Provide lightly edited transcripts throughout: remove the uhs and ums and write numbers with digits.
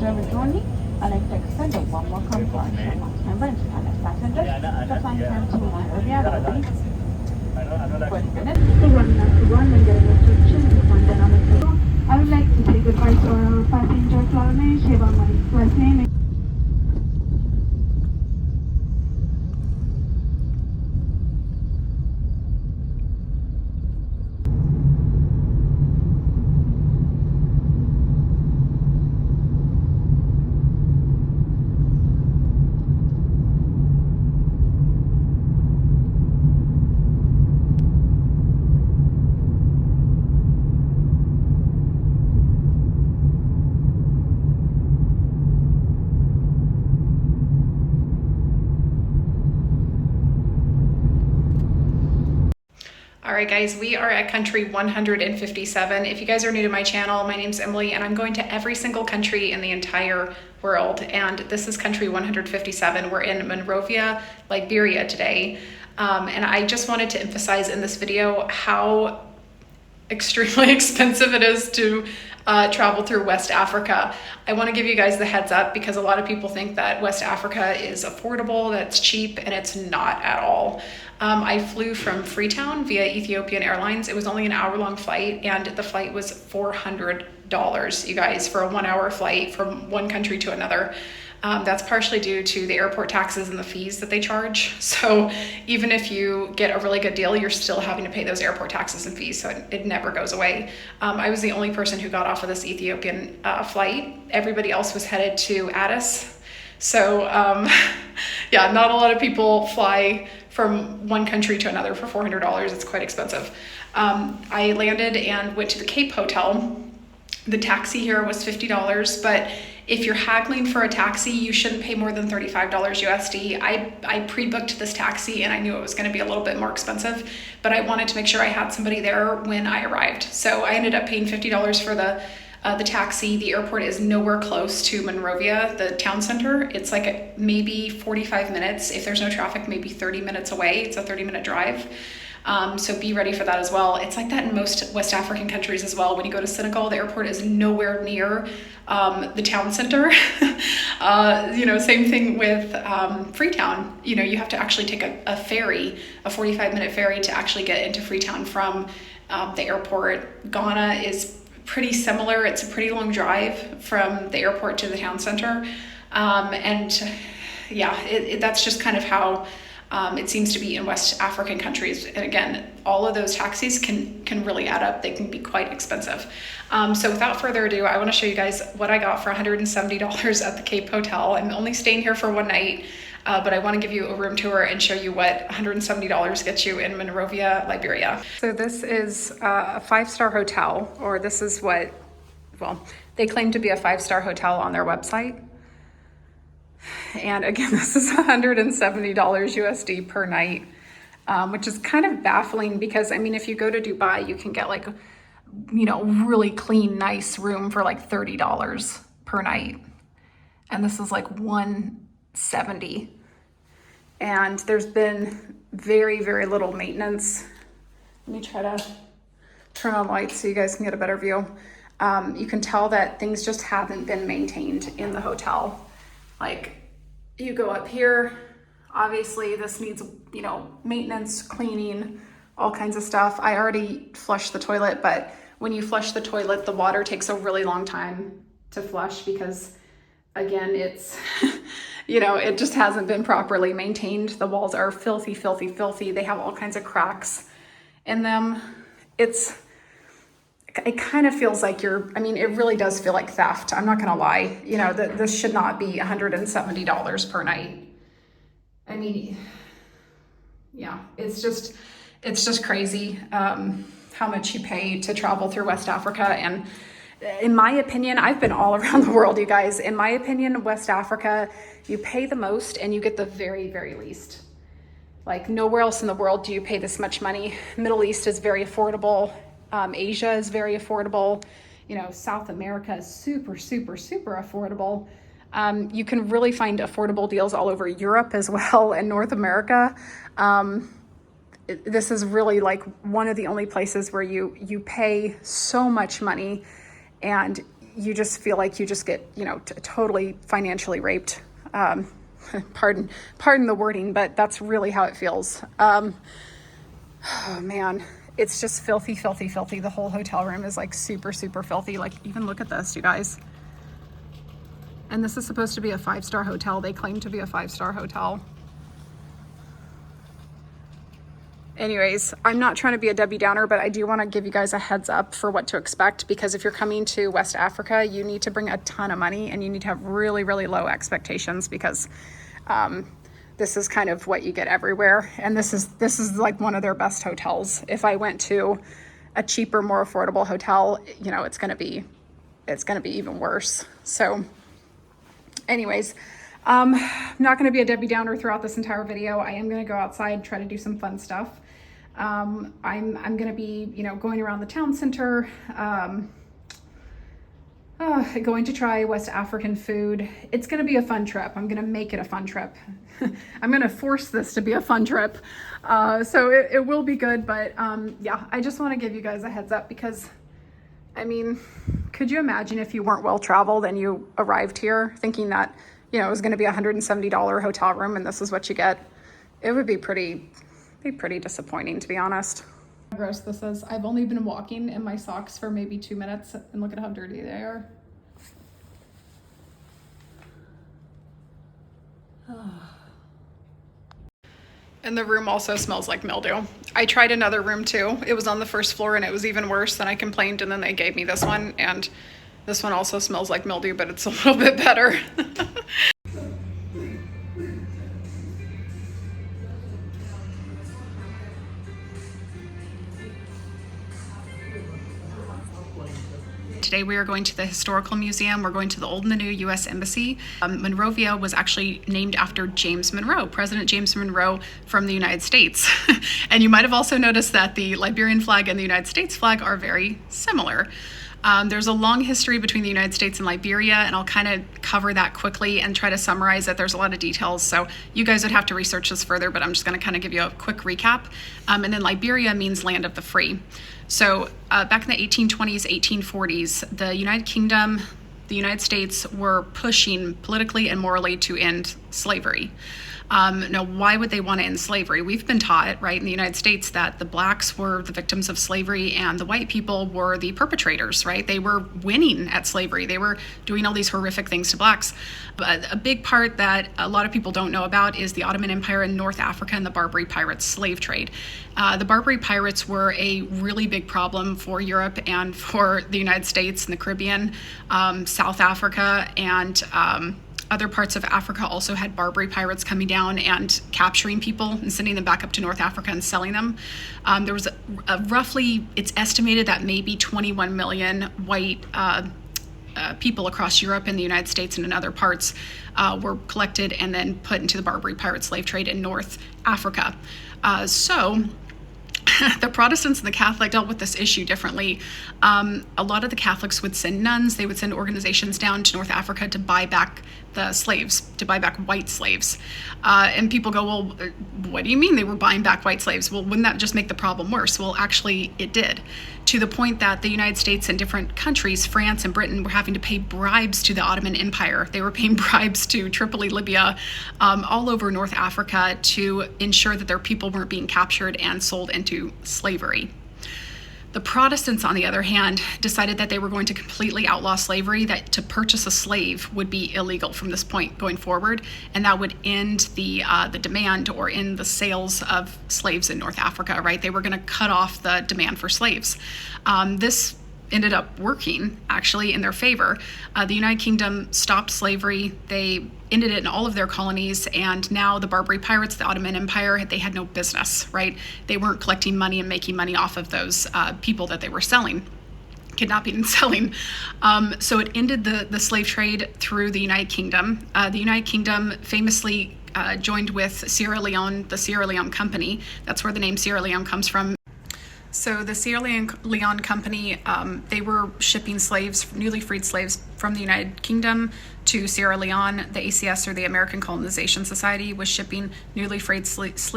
service only. I'd like to extend one more comfort to most members and passengers to fly time to Monrovia Unmasked. I would like to say goodbye to our passenger Cloudname, Shiva. My last name is All right, guys, we are at country 157. If you guys are new to my channel, my name's Emily, and I'm going to every single country in the entire world. And this is country 157. We're in Monrovia, Liberia today. And I just wanted to emphasize in this video how extremely expensive it is to travel through West Africa. I want to give you guys the heads up because a lot of people think that West Africa is affordable, that's cheap, and it's not at all. I flew from Freetown via Ethiopian Airlines. It was only an hour-long flight, and the flight was $400, you guys, for a 1-hour flight from one country to another. That's partially due to the airport taxes and the fees that they charge. So even if you get a really good deal, you're still having to pay those airport taxes and fees. So it never goes away. I was the only person who got off of this Ethiopian flight. Everybody else was headed to Addis. So yeah, not a lot of people fly from one country to another for $400. It's quite expensive. I landed and went to the Cape Hotel. The taxi here was $50, but if you're haggling for a taxi, you shouldn't pay more than $35 USD. I pre-booked this taxi and I knew it was going to be a little bit more expensive, but I wanted to make sure I had somebody there when I arrived. So I ended up paying $50 for the taxi. The airport is nowhere close to Monrovia, the town center. It's like maybe 45 minutes. If there's no traffic, maybe 30 minutes away. It's a 30-minute drive. So be ready for that as well. It's like that in most West African countries as well. When you go to Senegal, the airport is nowhere near the town center. Same thing with Freetown. You have to actually take a ferry, a 45-minute ferry to actually get into Freetown from the airport. Ghana is pretty similar. It's a pretty long drive from the airport to the town center. That's just kind of how it seems to be in West African countries. And again, all of those taxis can really add up. They can be quite expensive. So without further ado, I want to show you guys what I got for $170 at the Cape Hotel. I'm only staying here for one night, but I want to give you a room tour and show you what $170 gets you in Monrovia, Liberia. So this is a 5-star hotel, or this is what, they claim to be a 5-star hotel on their website. And again, this is $170 USD per night, which is kind of baffling because, I mean, if you go to Dubai, you can get like, really clean, nice room for like $30 per night. And this is like $170. And there's been very, very little maintenance. Let me try to turn on lights so you guys can get a better view. You can tell that things just haven't been maintained in the hotel. Like, you go up here, obviously this needs, maintenance, cleaning, all kinds of stuff. I already flushed the toilet, but when you flush the toilet, the water takes a really long time to flush because, again, it's, it just hasn't been properly maintained. The walls are filthy, filthy, filthy. They have all kinds of cracks in them. It kind of feels like it really does feel like theft. I'm not going to lie. This should not be $170 per night. I mean, yeah, it's just crazy how much you pay to travel through West Africa. And in my opinion, I've been all around the world, you guys. In my opinion, West Africa, you pay the most and you get the very, very least. Like nowhere else in the world do you pay this much money. Middle East is very affordable. Asia is very affordable. South America is super, super, super affordable. You can really find affordable deals all over Europe as well and North America. This is really like one of the only places where you pay so much money and you just feel like you just get, you know, totally financially raped. Pardon the wording, but that's really how it feels. Oh man, it's just filthy, filthy, filthy. The whole hotel room is like super, super filthy. Like, even look at this, you guys. And this is supposed to be a 5-star hotel. They claim to be a 5-star hotel. Anyways, I'm not trying to be a Debbie Downer, but I do want to give you guys a heads up for what to expect, because if you're coming to West Africa, you need to bring a ton of money and you need to have really, really low expectations, because this is kind of what you get everywhere. And this is like one of their best hotels. If I went to a cheaper, more affordable hotel, you know, it's going to be even worse. So anyways, I'm not going to be a Debbie Downer throughout this entire video. I am going to go outside, try to do some fun stuff. I'm going to be, you know, going around the town center, going to try West African food. It's going to be a fun trip. I'm going to make it a fun trip. I'm going to force this to be a fun trip. So it will be good. But yeah, I just want to give you guys a heads up, because I mean, could you imagine if you weren't well traveled and you arrived here thinking that, you know, it was going to be a $170 hotel room and this is what you get? It would be pretty disappointing, to be honest. How gross this is. I've only been walking in my socks for maybe 2 minutes, and look at how dirty they are. And the room also smells like mildew. I tried another room too. It was on the first floor and it was even worse. Then I complained and then they gave me this one, and this one also smells like mildew, but it's a little bit better. Today we are going to the Historical Museum. We're going to the Old and the New U.S. Embassy. Monrovia was actually named after James Monroe, President James Monroe from the United States. And you might have also noticed that the Liberian flag and the United States flag are very similar. There's a long history between the United States and Liberia, and I'll kind of cover that quickly and try to summarize it. There's a lot of details, so you guys would have to research this further, but I'm just going to kind of give you a quick recap. And then Liberia means land of the free. So back in the 1820s, 1840s, the United Kingdom, the United States were pushing politically and morally to end slavery. Now, why would they want to end slavery? We've been taught, right, in the United States that the blacks were the victims of slavery and the white people were the perpetrators, right? They were winning at slavery. They were doing all these horrific things to blacks. But a big part that a lot of people don't know about is the Ottoman Empire in North Africa and the Barbary Pirates slave trade. The Barbary Pirates were a really big problem for Europe and for the United States and the Caribbean, South Africa, and other parts of Africa also had Barbary pirates coming down and capturing people and sending them back up to North Africa and selling them. There was roughly, it's estimated that maybe 21 million white people across Europe and the United States and in other parts were collected and then put into the Barbary pirate slave trade in North Africa. So the Protestants and the Catholic dealt with this issue differently. A lot of the Catholics would send nuns, they would send organizations down to North Africa to buy back the slaves, to buy back white slaves. And people go, well, what do you mean they were buying back white slaves? Well, wouldn't that just make the problem worse? Well, actually, it did. To the point that the United States and different countries, France and Britain, were having to pay bribes to the Ottoman Empire. They were paying bribes to Tripoli, Libya, all over North Africa to ensure that their people weren't being captured and sold into slavery. The Protestants, on the other hand, decided that they were going to completely outlaw slavery, that to purchase a slave would be illegal from this point going forward, and that would end the demand or end the sales of slaves in North Africa, right? They were going to cut off the demand for slaves. This ended up working, actually, in their favor. The United Kingdom stopped slavery. They ended it in all of their colonies, and now the Barbary pirates, the Ottoman Empire, they had no business, right? They weren't collecting money and making money off of those people that they were selling, kidnapping and selling. So it ended the slave trade through the United Kingdom. The United Kingdom famously joined with Sierra Leone, the Sierra Leone Company. That's where the name Sierra Leone comes from. So the Sierra Leone Company, they were shipping slaves, newly freed slaves from the United Kingdom to Sierra Leone, the ACS, or the American Colonization Society, was shipping newly freed slaves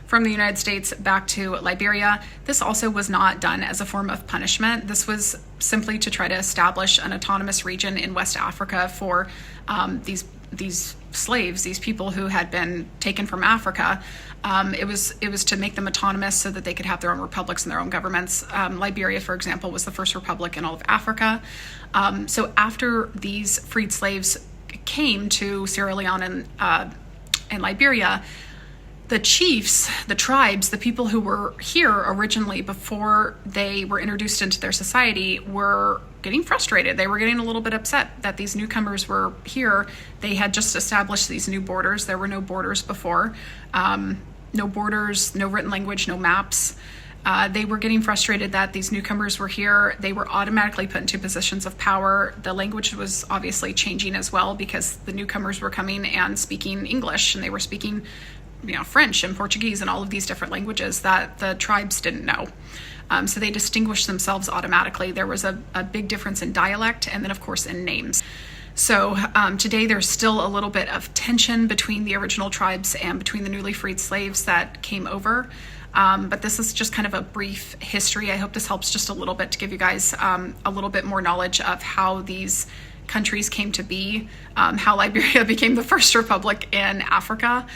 from the United States back to Liberia. This also was not done as a form of punishment. This was simply to try to establish an autonomous region in West Africa for these slaves, these people who had been taken from Africa. It was to make them autonomous so that they could have their own republics and their own governments. Liberia, for example, was the first republic in all of Africa. So after these freed slaves came to Sierra Leone and Liberia, the chiefs, the tribes, the people who were here originally before they were introduced into their society were getting frustrated. They were getting a little bit upset that these newcomers were here. They had just established these new borders. There were no borders before. No borders, no written language, no maps. They were getting frustrated that these newcomers were here. They were automatically put into positions of power. The language was obviously changing as well because the newcomers were coming and speaking English, and they were speaking French and Portuguese and all of these different languages that the tribes didn't know. So they distinguished themselves automatically. There was a big difference in dialect and then, of course, in names. So today there's still a little bit of tension between the original tribes and between the newly freed slaves that came over. But this is just kind of a brief history. I hope this helps just a little bit to give you guys a little bit more knowledge of how these countries came to be, how Liberia became the first republic in Africa,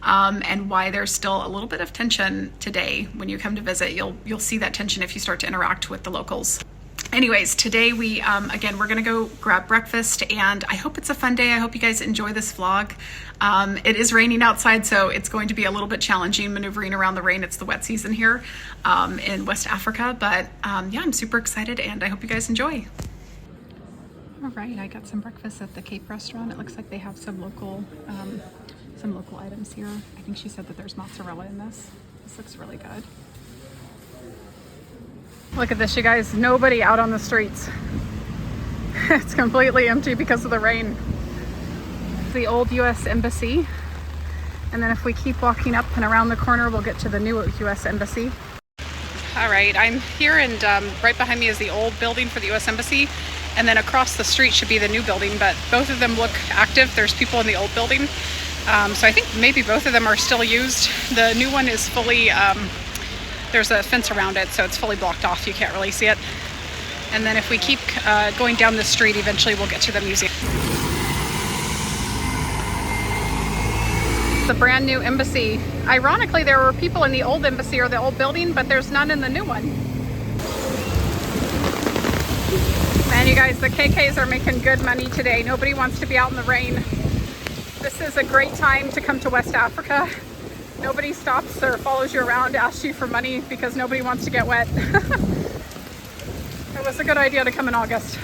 and why there's still a little bit of tension today. When you come to visit, you'll see that tension if you start to interact with the locals. Anyways, today we, again, we're gonna go grab breakfast, and I hope it's a fun day. I hope you guys enjoy this vlog. It is raining outside, so it's going to be a little bit challenging maneuvering around the rain. It's the wet season here in West Africa, but yeah, I'm super excited, and I hope you guys enjoy. All right, I got some breakfast at the Cape restaurant. It looks like they have some local items here. I think she said that there's mozzarella in this. This looks really good. Look at this, you guys. Nobody out on the streets. It's completely empty because of the rain. The old U.S. Embassy. And then if we keep walking up and around the corner, we'll get to the new U.S. Embassy. All right, I'm here, and right behind me is the old building for the U.S. Embassy. And then across the street should be the new building, but both of them look active. There's people in the old building. So I think maybe both of them are still used. The new one is fully, there's a fence around it, so it's fully blocked off. You can't really see it. And then if we keep going down the street, eventually we'll get to the museum. The brand new embassy. Ironically, there were people in the old embassy or the old building, but there's none in the new one. Man, you guys, the KKs are making good money today. Nobody wants to be out in the rain. This is a great time to come to West Africa. Nobody stops or follows you around to ask you for money because nobody wants to get wet. It was a good idea to come in August.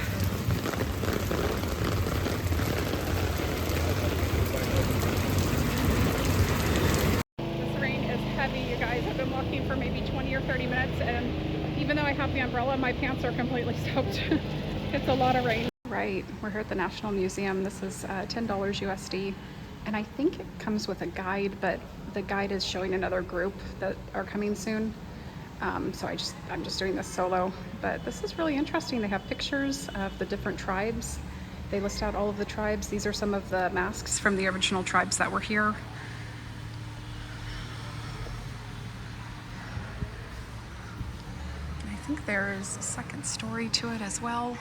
This rain is heavy, you guys. I've been walking for maybe 20 or 30 minutes, and even though I have the umbrella, my pants are completely soaked. It's a lot of rain. Right, we're here at the National Museum. This is $10 USD, and I think it comes with a guide, but the guide is showing another group that are coming soon. So I'm just doing this solo, but this is really interesting. They have pictures of the different tribes. They list out all of the tribes. These are some of the masks from the original tribes that were here. I think there's a second story to it as well.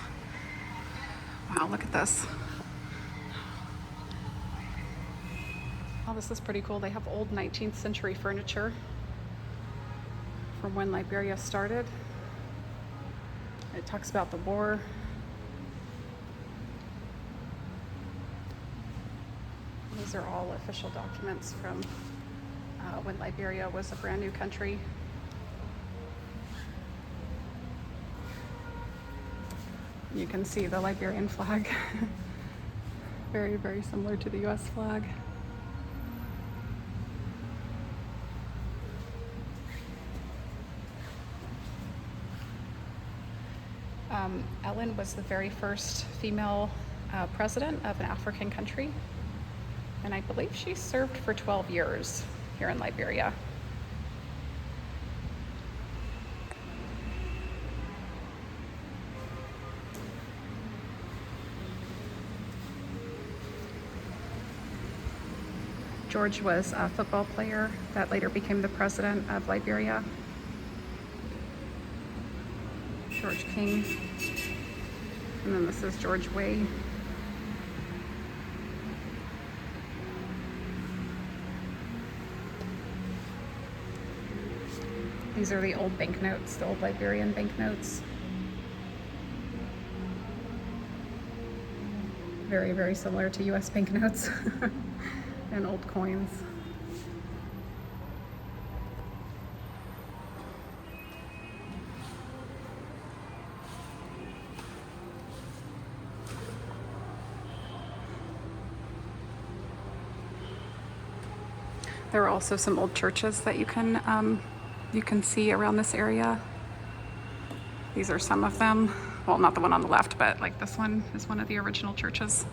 Wow, look at this. Oh, this is pretty cool. They have old 19th century furniture from when Liberia started. It talks about the war. These are all official documents from when Liberia was a brand new country. You can see the Liberian flag. Very, very similar to the US flag. Ellen was the very first female president of an African country, and I believe she served for 12 years here in Liberia. George was a football player that later became the president of Liberia. George King. And then this is George Way. These are the old banknotes, the old Liberian banknotes. Very, very similar to US banknotes and old coins. There are also some old churches that you can see around this area. These are some of them. Well, not the one on the left, but like this one is one of the original churches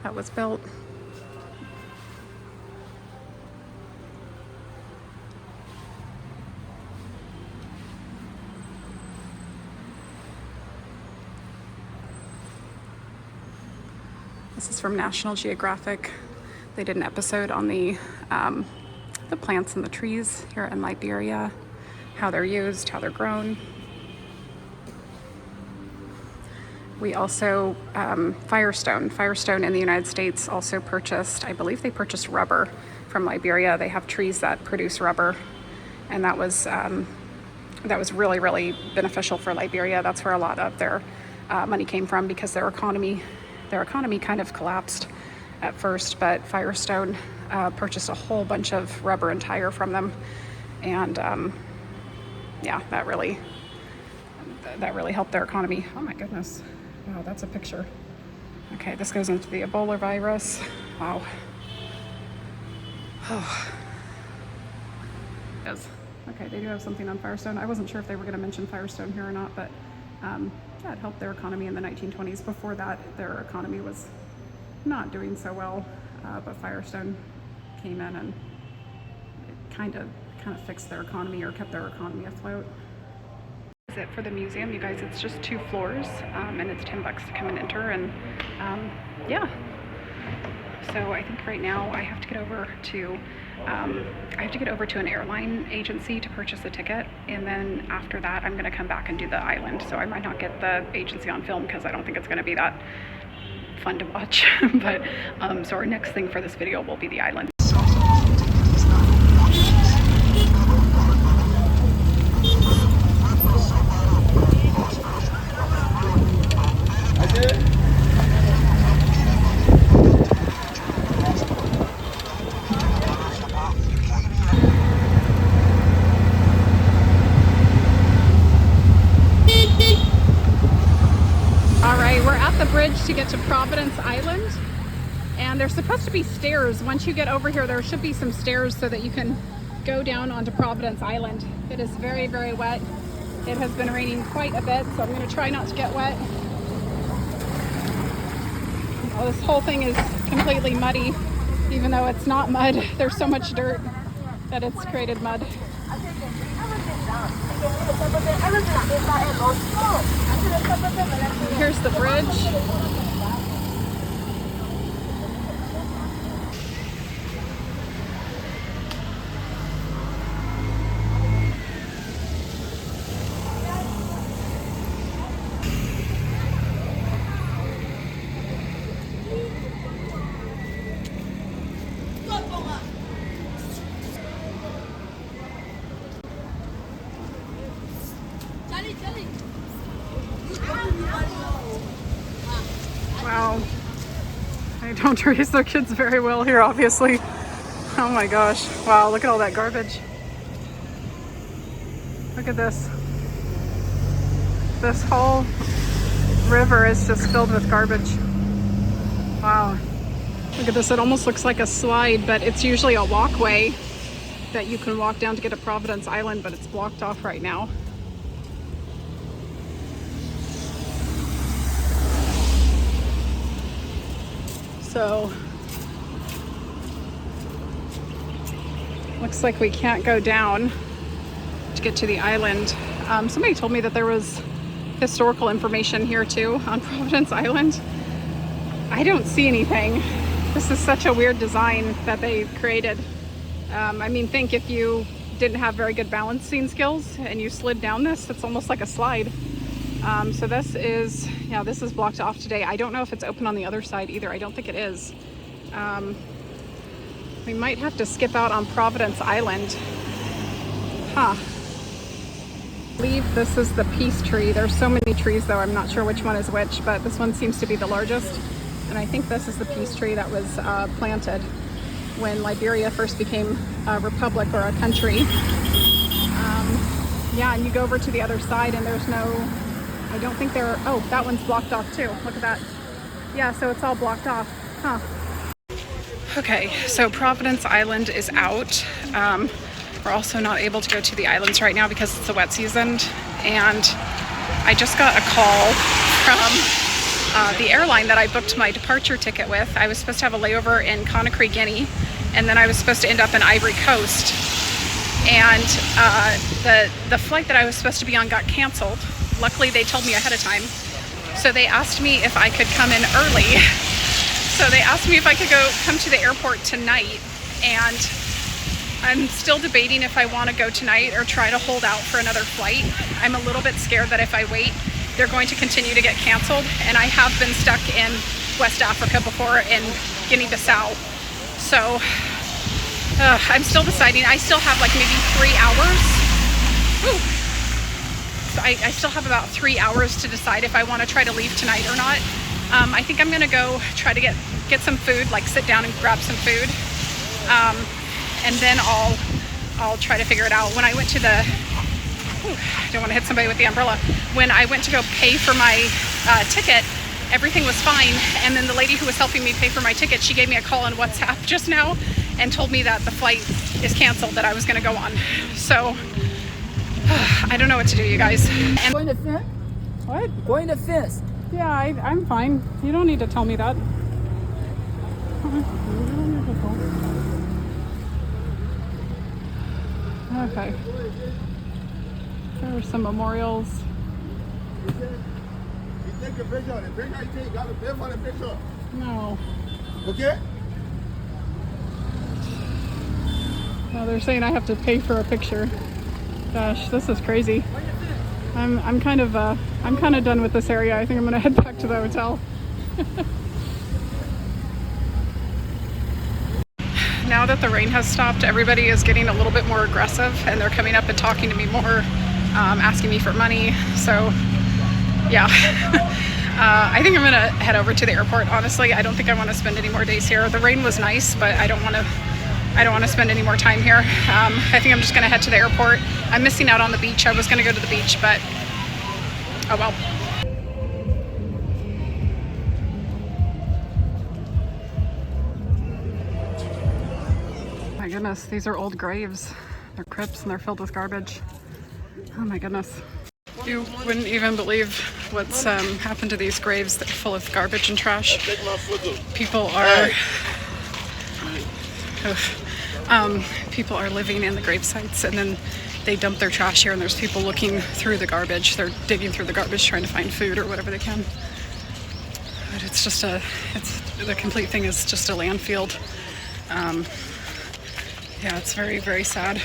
that was built. This is from National Geographic. They did an episode on the plants and the trees here in Liberia, how they're used, how they're grown. We also, Firestone in the United States also purchased, I believe they purchased rubber from Liberia. They have trees that produce rubber, and that was really, really beneficial for Liberia. That's where a lot of their money came from, because their economy kind of collapsed at first, but Firestone purchased a whole bunch of rubber and tire from them, and yeah, that really helped their economy. Oh my goodness, wow, that's a picture. Okay, this goes into the Ebola virus. Wow. Oh. Yes. Okay, they do have something on Firestone. I wasn't sure if they were going to mention Firestone here or not, but yeah, it helped their economy in the 1920s. Before that, their economy was not doing so well, but Firestone came in and it kind of fixed their economy, or kept their economy afloat. That's it for the museum, you guys. It's just 2 floors, and it's $10 to come and enter, and yeah. So I think right now I have to get over to an airline agency to purchase a ticket, and then after that I'm going to come back and do the island. So I might not get the agency on film because I don't think it's going to be that fun to watch. But so our next thing for this video will be the island. To get to Providence Island, and there's supposed to be stairs. Once you get over here, there should be some stairs so that you can go down onto Providence Island. It is very, very wet. It has been raining quite a bit, so I'm going to try not to get wet. Well, this whole thing is completely muddy, even though it's not mud. There's so much dirt that it's created mud. Here's the bridge. Wow, they don't raise their kids very well here, obviously. Oh my gosh, wow, look at all that garbage. Look at this. This whole river is just filled with garbage. Wow, look at this. It almost looks like a slide, but it's usually a walkway that you can walk down to get to Providence Island, but it's blocked off right now. So looks like we can't go down to get to the island. Somebody told me that there was historical information here too on Providence Island. I don't see anything. This is such a weird design that they created. I mean, think if you didn't have very good balancing skills and you slid down this, it's almost like a slide. So this is, yeah, this is blocked off today. I don't know if it's open on the other side either. I don't think it is. We might have to skip out on Providence Island. Huh. I believe this is the peace tree. There's so many trees though, I'm not sure which one is which, but this one seems to be the largest. And I think this is the peace tree that was planted when Liberia first became a republic or a country. Yeah, and you go over to the other side and there's no, I don't think there, oh, that one's blocked off too. Look at that. Yeah, so it's all blocked off. Huh. Okay, so Providence Island is out. We're also not able to go to the islands right now because it's the wet season. And I just got a call from the airline that I booked my departure ticket with. I was supposed to have a layover in Conakry, Guinea, and then I was supposed to end up in Ivory Coast. And the flight that I was supposed to be on got canceled. Luckily, they told me ahead of time. So they asked me if I could come in early. So they asked me if I could come to the airport tonight. And I'm still debating if I want to go tonight or try to hold out for another flight. I'm a little bit scared that if I wait, they're going to continue to get canceled. And I have been stuck in West Africa before in Guinea-Bissau. So I'm still deciding. I still have like maybe 3 hours. Ooh. So I still have about 3 hours to decide if I want to try to leave tonight or not. I think I'm gonna go try to get some food, like sit down and grab some food. And then I'll try to figure it out. When I went to the, I don't want to hit somebody with the umbrella. When I went to go pay for my ticket, everything was fine. And then the lady who was helping me pay for my ticket, she gave me a call on WhatsApp just now and told me that the flight is canceled that I was going to go on. So I don't know what to do, you guys. And Going to fence? what? Going to fence. Yeah, I'm fine. You don't need to tell me that. Okay. There are some memorials. You take a picture. The picture you take, you got to pay for the picture. No. Okay? No, they're saying I have to pay for a picture. Gosh, this is crazy. I'm kind of done with this area. I think I'm gonna head back to the hotel. Now that the rain has stopped, everybody is getting a little bit more aggressive and they're coming up and talking to me more, asking me for money. So yeah, I think I'm gonna head over to the airport. Honestly, I don't think I want to spend any more days here. The rain was nice, but I don't want to spend any more time here. I think I'm just gonna head to the airport. I'm missing out on the beach. I was gonna go to the beach, but oh well. My goodness, these are old graves. They're crypts and they're filled with garbage. Oh my goodness. You wouldn't even believe what's happened to these graves that are full of garbage and trash. People are people are living in the grave sites and then they dump their trash here and there's people looking through the garbage. They're digging through the garbage trying to find food or whatever they can. But it's just the complete thing is just a landfill. Yeah, it's very, very sad.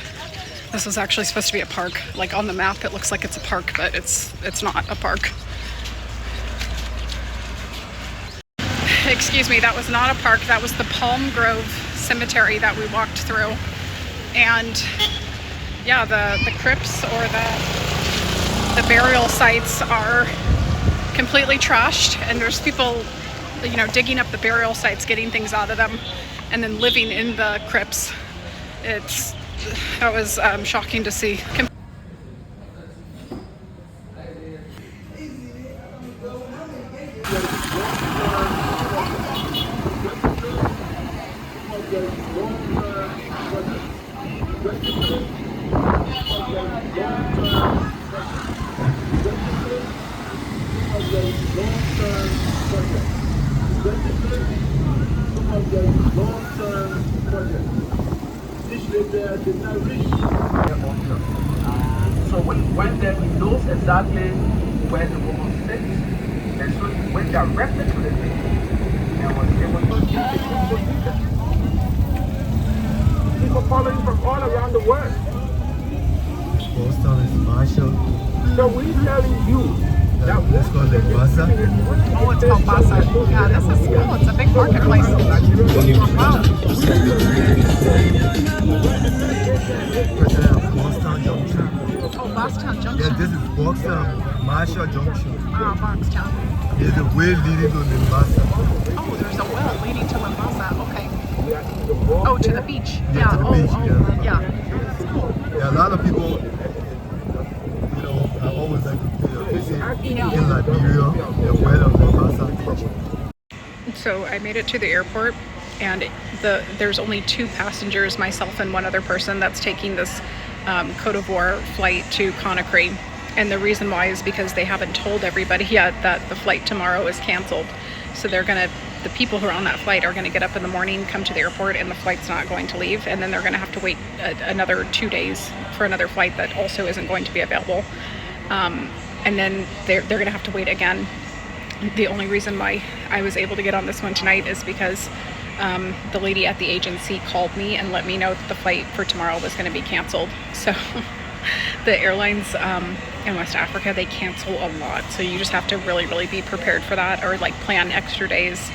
This was actually supposed to be a park. Like on the map, it looks like it's a park, but it's not a park. Excuse me, that was not a park. That was the Palm Grove Cemetery that we walked through. And yeah, the crypts or the burial sites are completely trashed, and there's people, you know, digging up the burial sites, getting things out of them, and then living in the crypts. That was shocking to see. So we went there, he knows exactly where the woman sits, and so he went directly to the grave. People following from all around the world. Boston is Marshall. So we're telling you that Let's go to Bassa. Oh, it's called Bassa. Yeah, this is cool. It's a big marketplace. Wow. Boston Junction. Oh, Boston Yeah, Junction. this is Boston Marshall Junction. Ah, Boston. There's a way leading to Limbasa. Oh, there's a well leading to Mombasa. Okay. Oh, to the beach. Yeah, to the beach, yeah. Yeah, a lot of people, you know, I always like to visit in Liberia, the weather of Limbasa beach. So I made it to the airport, and there's only 2 passengers, myself and one other person, that's taking this Cote d'Ivoire flight to Conakry. And the reason why is because they haven't told everybody yet that the flight tomorrow is canceled. So the people who are on that flight are gonna get up in the morning, come to the airport, and the flight's not going to leave. And then they're gonna have to wait another 2 days for another flight that also isn't going to be available. And then they're gonna have to wait again. The only reason why I was able to get on this one tonight is because the lady at the agency called me and let me know that the flight for tomorrow was gonna be canceled. So the airlines in West Africa, they cancel a lot, so you just have to really, really be prepared for that, or like plan extra days.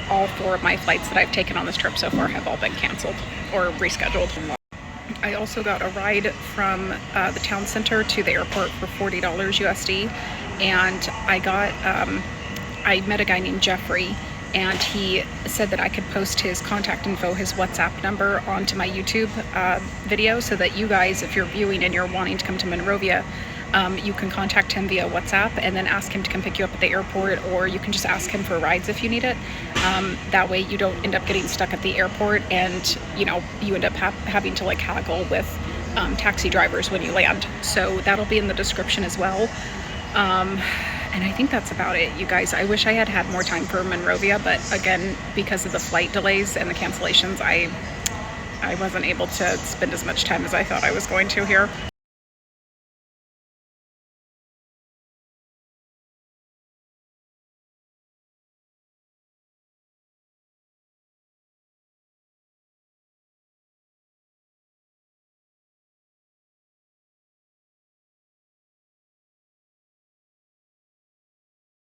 All 4 of my flights that I've taken on this trip so far have all been canceled or rescheduled. I also got a ride from the town center to the airport for $40 USD, and I met a guy named Jeffrey, and he said that I could post his contact info, his WhatsApp number, onto my YouTube video, so that you guys, if you're viewing and you're wanting to come to Monrovia, you can contact him via WhatsApp and then ask him to come pick you up at the airport, or you can just ask him for rides if you need it. That way you don't end up getting stuck at the airport, and you end up having to like haggle with taxi drivers when you land. So that'll be in the description as well. And I think that's about it, you guys. I wish I had had more time for Monrovia, but again, because of the flight delays and the cancellations, I wasn't able to spend as much time as I thought I was going to here.